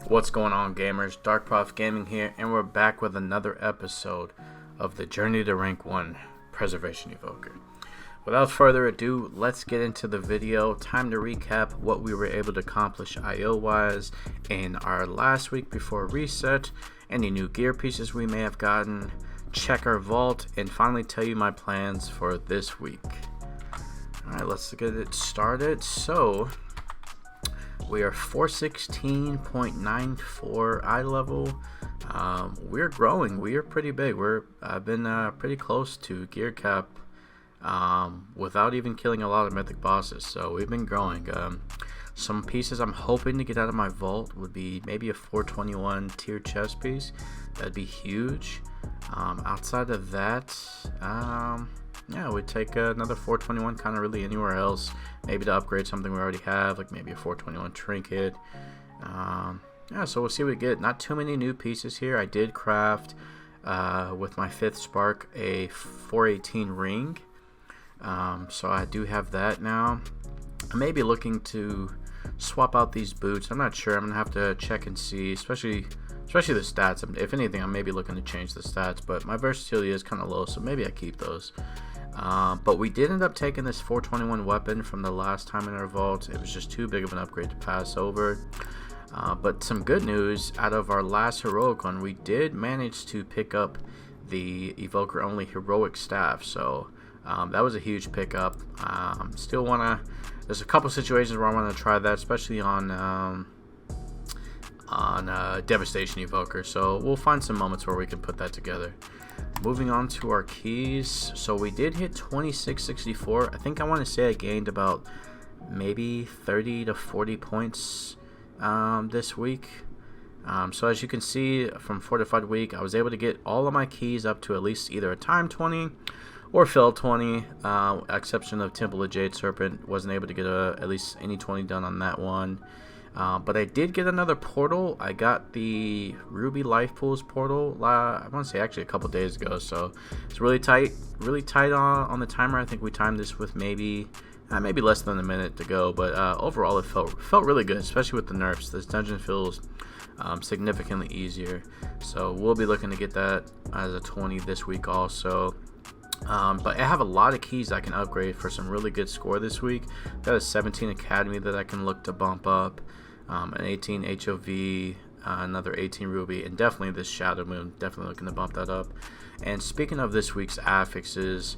What's going on, gamers? Dark Gaming here, and we're back with another episode of the Journey to Rank 1 Preservation Evoker. Without further ado, let's get into the video. Time to recap what we were able to accomplish IO-wise in our last week before reset, any new gear pieces we may have gotten, check our vault, and finally tell you my plans for this week. Alright, let's get it started. So, we are 416.94 eye level. We're growing. We are pretty big. I've been pretty close to gear cap without even killing a lot of mythic bosses. So we've been growing. Some pieces I'm hoping to get out of my vault would be maybe a 421 tier chest piece. That'd be huge. Outside of that, yeah, we'd take another 421 kind of really anywhere else. Maybe to upgrade something we already have, like maybe a 421 trinket. Yeah, so we'll see what we get. Not too many new pieces here. I did craft, with my 5th spark, a 418 ring. So I do have that now. I may be looking to swap out these boots. I'm not sure. I'm going to have to check and see, especially the stats. If anything, I may be looking to change the stats, but my versatility is kind of low, so maybe I keep those. But we did end up taking this 421 weapon from the last time in our vault. It was just too big of an upgrade to pass over. But some good news, out of our last heroic one, we did manage to pick up the evoker only heroic staff. So that was a huge pickup. Still wanna, there's a couple situations where I want to try that, especially on Devastation Evoker, so we'll find some moments where we can put that together. Moving on to our keys, so we did hit 2664. I think I want to say I gained about maybe 30 to 40 points this week. So as you can see from Fortified Week, I was able to get all of my keys up to at least either a time 20 or fill 20, exception of Temple of Jade Serpent. Wasn't able to get at least any 20 done on that one. But I did get another portal. I got the Ruby Life Pools portal, I want to say actually a couple days ago. So it's really tight on the timer. I think we timed this with maybe less than a minute to go. But overall, it felt really good, especially with the nerfs. This dungeon feels significantly easier. So we'll be looking to get that as a 20 this week also. But I have a lot of keys I can upgrade for some really good score this week. Got a 17 Academy that I can look to bump up, an 18 HOV, another 18 Ruby, and definitely this Shadow Moon, definitely looking to bump that up. And speaking of this week's affixes,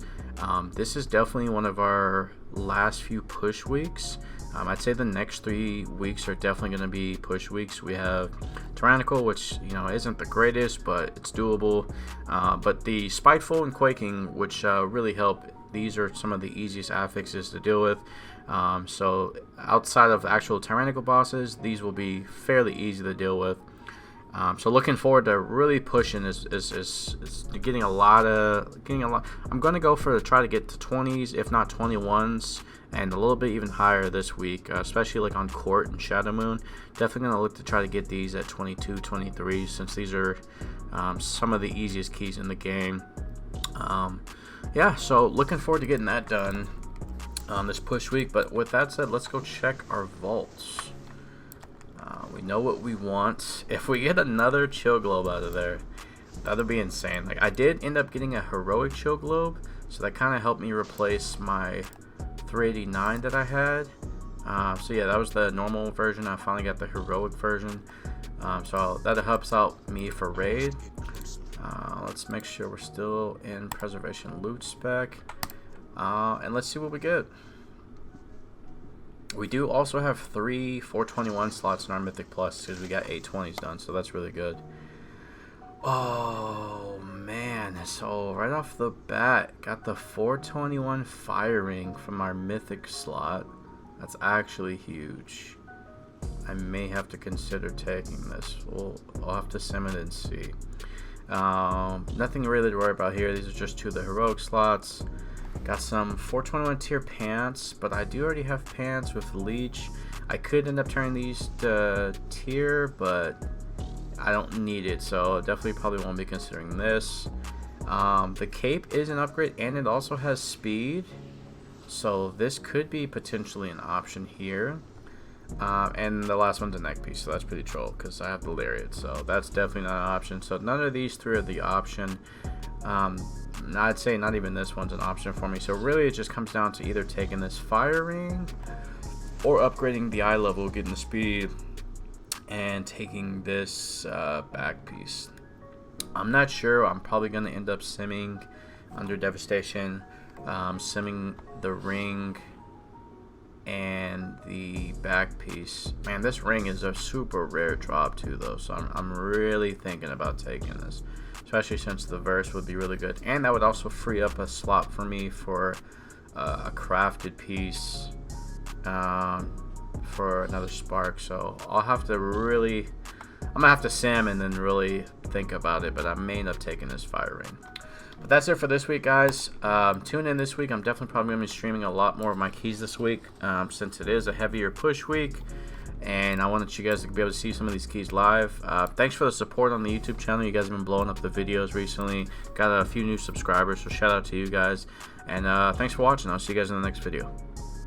this is definitely one of our last few push weeks. I'd say the next 3 weeks are definitely going to be push weeks. We have Tyrannical, which isn't the greatest, but it's doable. But the Spiteful and Quaking, which really help. These are some of the easiest affixes to deal with. So outside of actual Tyrannical bosses, these will be fairly easy to deal with. So looking forward to really pushing is getting a lot. I'm going to go for try to get to 20s, if not 21s, and a little bit even higher this week, especially like on Court and Shadow Moon. Definitely going to look to try to get these at 22, 23, since these are some of the easiest keys in the game. Yeah, so looking forward to getting that done this push week. But with that said, let's go check our vaults. We know what we want. If we get another Chill Globe out of there, that'd be insane. Like, I did end up getting a heroic Chill Globe, so that kind of helped me replace my 389 that I had. So yeah, that was the normal version. I finally got the heroic version, so that helps out me for raid. Let's make sure we're still in preservation loot spec, and let's see what we get. We do also have 3 421 slots in our Mythic Plus, because we got 820s done, so that's really good. Oh man, so right off the bat, got the 421 Fire Ring from our Mythic slot. That's actually huge. I may have to consider taking this. I'll have to sim it and see. Nothing really to worry about here. These are just 2 of the heroic slots. Got some 421 tier pants, but I do already have pants with Leech. I could end up turning these to tier, but I don't need it, so definitely probably won't be considering this. The cape is an upgrade, and it also has speed, so this could be potentially an option here. And the last one's a neck piece, so that's pretty troll because I have the lariat, so that's definitely not an option. So none of these three are the option. I'd say not even this one's an option for me. So really it just comes down to either taking this fire ring or upgrading the eye level, getting the speed, and taking this back piece. I'm not sure. I'm probably going to end up simming under devastation, simming the ring and the back piece. Man, this ring is a super rare drop too though, so I'm really thinking about taking this, especially since the verse would be really good, and that would also free up a slot for me for a crafted piece for another spark. So I'll have to really, I'm gonna have to sim and then really think about it, but I may end up taking this fire ring. But that's it for this week, guys. Tune in this week. I'm definitely probably going to be streaming a lot more of my keys this week, since it is a heavier push week, and I wanted you guys to be able to see some of these keys live. Thanks for the support on the YouTube channel. You guys have been blowing up the videos recently. Got a few new subscribers, so shout out to you guys. And thanks for watching. I'll see you guys in the next video.